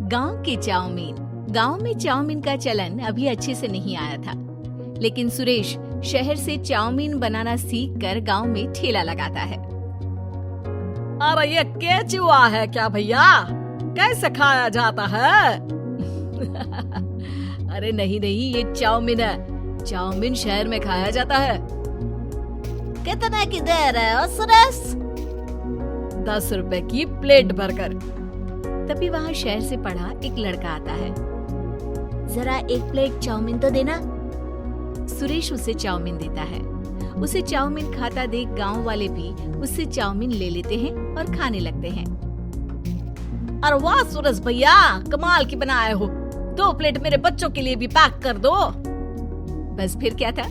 गांव के चाउमीन। गांव में चाउमीन का चलन अभी अच्छे से नहीं आया था, लेकिन सुरेश शहर से चाउमीन बनाना सीख कर गाँव में ठेला लगाता है। अरे ये केचुआ है क्या भैया? कैसे खाया जाता है? अरे नहीं, ये चाउमीन है। चाउमीन शहर में खाया जाता है। कितने की दे रहे हो सुरेश? 10 रुपए की प्लेट भरकर। तभी वहाँ शहर से पढ़ा एक लड़का आता है। जरा एक प्लेट चाउमीन तो देना। सुरेश उसे चाउमीन देता है। उसे चाउमीन खाता देख गांव वाले भी उससे चाउमीन ले लेते हैं और खाने लगते हैं। अरे वाह सुरेश भैया, कमाल की बनाए हो। 2 प्लेट मेरे बच्चों के लिए भी पैक कर दो। बस फिर क्या था,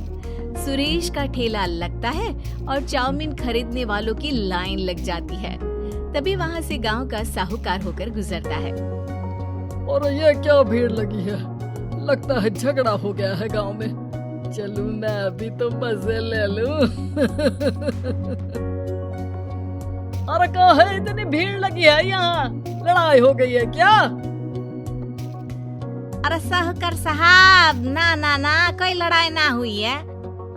सुरेश का ठेला लगता है और चाउमीन खरीदने वालों की लाइन लग जाती है। तभी वहाँ से गांव का साहूकार होकर गुजरता है। और ये क्या भीड़ लगी है? लगता है झगड़ा हो गया है गांव में। चलूं मैं अभी तो मजे ले लूं। अरे कहा है इतनी भीड़ लगी है यहाँ? लड़ाई हो गई है क्या? अरे साहूकार साहब, ना कोई लड़ाई ना हुई है।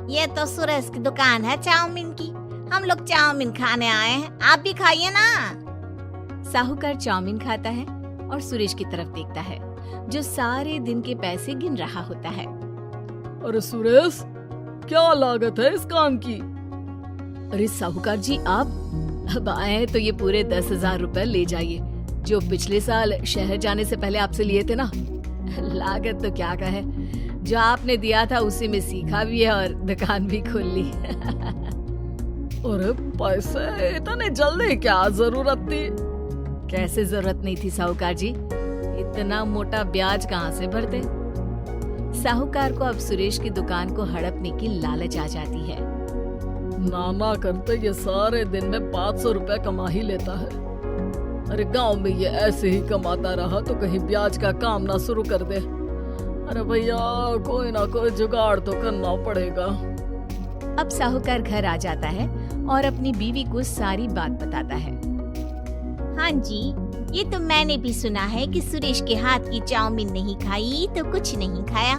ये तो सुरेश की दुकान है चाउमीन की। हम लोग चाउमीन खाने आए हैं, आप भी खाइए ना। साहूकार चाउमीन खाता है और सुरेश की तरफ देखता है, जो सारे दिन के पैसे गिन रहा होता है। अरे सुरेश, क्या लागत है इस काम की? अरे साहूकार जी, आप अब आए तो ये पूरे 10,000 रुपए ले जाइए, जो पिछले साल शहर जाने से पहले आपसे लिए थे ना। लागत तो क्या कहे, जो आपने दिया था उसी में सीखा भी है और दुकान भी खोल ली। अरे पैसे इतने जल्दी क्या जरूरत थी? कैसे जरूरत नहीं थी साहूकार जी, इतना मोटा ब्याज कहाँ से भरते। साहूकार को अब सुरेश की दुकान को हड़पने की लालच आ जाती है। नाना करते ये सारे दिन में 500 रुपए कमा ही लेता है। अरे गांव में ये ऐसे ही कमाता रहा तो कहीं ब्याज का काम ना शुरू कर दे। अरे भैया, कोई ना कोई जुगाड़ तो करना पड़ेगा। अब साहूकार घर आ जाता है और अपनी बीवी को सारी बात बताता है। हाँ जी, ये तो मैंने भी सुना है कि सुरेश के हाथ की चाउमीन नहीं खाई तो कुछ नहीं खाया।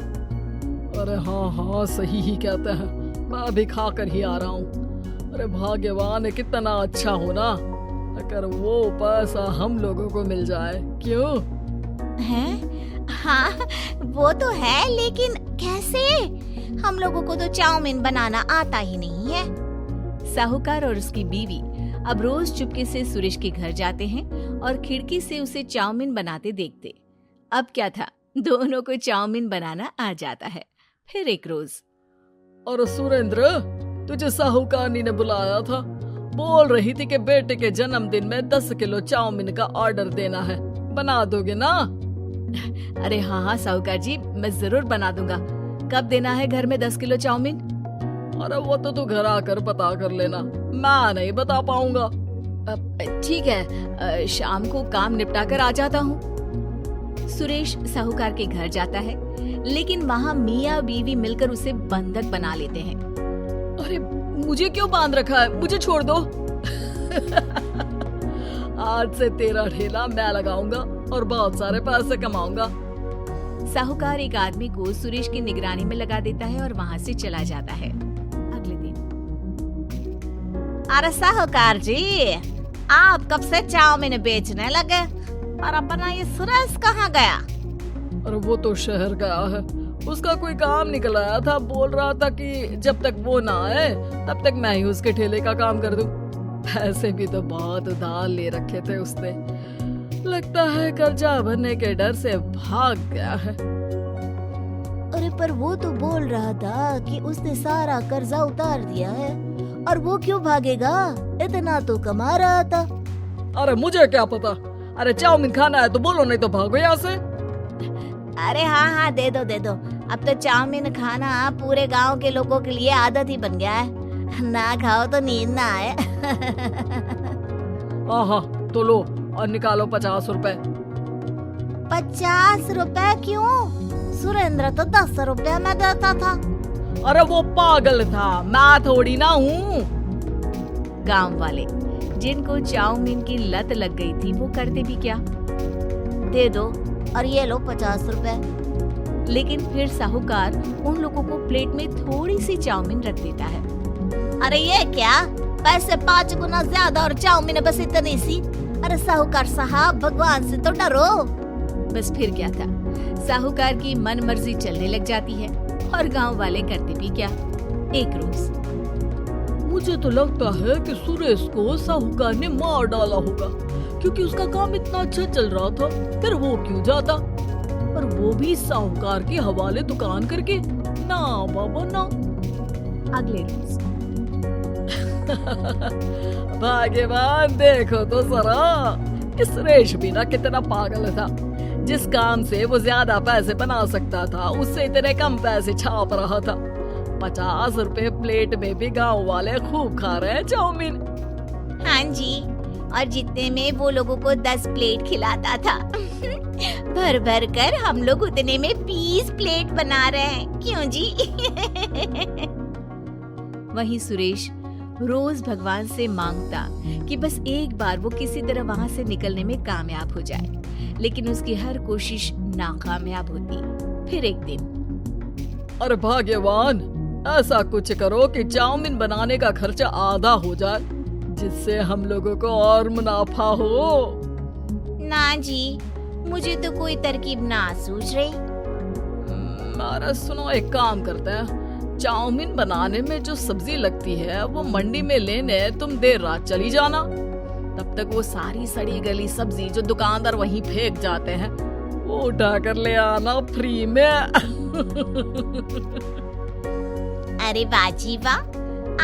अरे हाँ, सही ही कहते हैं। मैं भी खा कर ही आ रहा हूँ। अरे भाग्यवान है, कितना अच्छा हो ना अगर वो पैसा हम लोगों को मिल जाए। क्यों हैं? हाँ वो तो है, लेकिन कैसे? हम लोगों को तो चाउमीन बनाना आता ही नहीं है। साहूकार और उसकी बीवी अब रोज चुपके से सुरेश के घर जाते हैं और खिड़की से उसे चाउमीन बनाते देखते। अब क्या था, दोनों को चाउमीन बनाना आ जाता है। फिर एक रोज, और सुरेंद्र, तुझे साहूकारनी ने बुलाया था। बोल रही थी कि बेटे के जन्मदिन में 10 किलो चाउमीन का ऑर्डर देना है। बना दोगे ना? अरे हाँ साहूकार जी, मैं जरूर बना दूंगा। कब देना है घर में 10 किलो चाउमीन? अरे वो तो तू घर आकर पता कर लेना, मैं नहीं बता पाऊंगा। ठीक है, शाम को काम निपटा कर आ जाता हूँ। सुरेश साहूकार के घर जाता है, लेकिन वहाँ मियाँ बीवी मिलकर उसे बंधक बना लेते हैं। अरे मुझे क्यों बांध रखा है? मुझे छोड़ दो। आज से तेरा ठेला मैं लगाऊंगा और बहुत सारे पैसे कमाऊंगा। साहूकार एक आदमी को सुरेश की निगरानी में लगा देता है और वहाँ से चला जाता है। अगले दिन, अरे साहूकार जी, आप कब से चाउमीन बेचने लगे? और अपना ये सुरेश कहाँ गया? अरे वो तो शहर गया है, उसका कोई काम निकल आया था। बोल रहा था कि जब तक वो ना आए तब तक मैं ही उसके ठेले का काम कर दूं। पैसे भी तो बहुत उधार ले रखे थे उसने। लगता है कर्जा भरने के डर से भाग गया है। अरे पर वो तो बोल रहा था कि उसने सारा कर्जा उतार दिया है। और वो क्यों भागेगा? इतना तो कमा रहा था। अरे मुझे क्या पता। अरे चाउमीन खाना है तो बोलो, नहीं तो भागो यहाँ से। अरे हाँ, दे दो। अब तो चाउमीन खाना पूरे गांव के लोगों के लिए आदत ही बन गया है। ना खाओ तो नींद ना आए। हाँ, तो लो और निकालो 50 रुपए। 50 रुपए क्यों? सुरेंद्र तो 10 रुपए में देता था। अरे वो पागल था, मैं थोड़ी ना हूँ। गांव वाले जिनको चाउमीन की लत लग गई थी, वो करते भी क्या, दे दो और ये लो 50 रुपए। लेकिन फिर साहूकार उन लोगों को प्लेट में थोड़ी सी चाउमीन रख देता है। अरे ये क्या, पैसे 5 गुना ज्यादा और चाउमीन बस इतनी सी। अरे साहूकार साहब, भगवान से तो डरो। बस फिर क्या था, साहूकार की मन मर्जी चलने लग जाती है और गांव वाले करते भी क्या। एक रोज मुझे तो लगता है कि सुरेश को साहूकार ने मार डाला होगा, क्योंकि उसका काम इतना अच्छा चल रहा था, फिर वो क्यों जाता, और वो भी साहूकार के हवाले दुकान करके। ना बाबा ना। अगले रोज भाग्यवान, देखो तो जरा कि सुरेश भी ना कितना पागल था। जिस काम से वो ज्यादा पैसे बना सकता था, उससे इतने कम पैसे छाप रहा था। 50 रुपए प्लेट में भी गांव वाले खूब खा रहे हैं चाउमीन। हाँ जी, और जितने में वो लोगों को 10 प्लेट खिलाता था भर भर कर हम लोग उतने में 20 प्लेट बना रहे हैं। क्यों जी? वहीं सुरेश रोज भगवान से मांगता कि बस एक बार वो किसी तरह वहाँ से निकलने में कामयाब हो जाए, लेकिन उसकी हर कोशिश नाकामयाब होती। फिर एक दिन, अरे भाग्यवान, ऐसा कुछ करो कि चाउमीन बनाने का खर्चा आधा हो जाए, जिससे हम लोगों को और मुनाफा हो। ना जी, मुझे तो कोई तरकीब ना सूझ रही। अरे सुनो, एक काम करते हैं, चाउमीन बनाने में जो सब्जी लगती है वो मंडी में लेने तुम देर रात चली जाना। तब तक वो सारी सड़ी गली सब्जी जो दुकानदार वहीं फेंक जाते हैं, वो उठा कर ले आना फ्री में। अरे वाह जी वाह,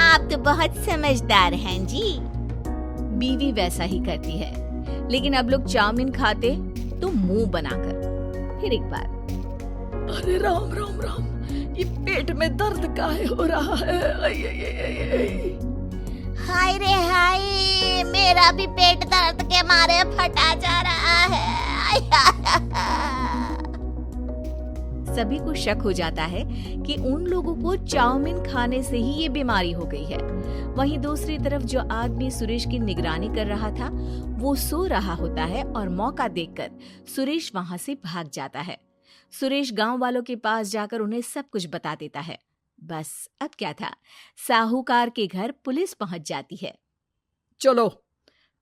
आप तो बहुत समझदार हैं जी। बीवी वैसा ही करती है, लेकिन अब लोग चाउमीन खाते तो मुंह बनाकर। फिर एक बार, अरे राम राम राम, ये पेट में दर्द काहे हो रहा है? हाय रे हाय, मेरा भी पेट दर्द के मारे फटा जा रहा है। सभी को शक हो जाता है कि उन लोगों को चाउमीन खाने से ही ये बीमारी हो गई है। वहीं दूसरी तरफ जो आदमी सुरेश की निगरानी कर रहा था, वो सो रहा होता है और मौका देखकर सुरेश वहां से भाग जाता है। सुरेश गांव वालों के पास जाकर उन्हें सब कुछ बता देता है। बस अब क्या था, साहूकार के घर पुलिस पहुंच जाती है। चलो,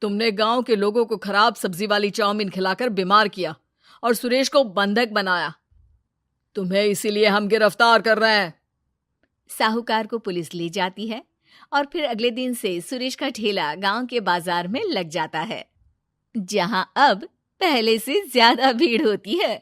तुमने गांव के लोगों को खराब सब्जी वाली चाउमीन खिलाकर बीमार किया और सुरेश को बंधक बनाया। तुम्हें इसीलिए हम गिरफ्तार कर रहे हैं। साहूकार को पुलिस ले जाती है और फिर अगले दिन से सुरेश का ठेला गांव के बाजार में लग जाता है, जहां अब पहले से ज्यादा भीड़ होती है।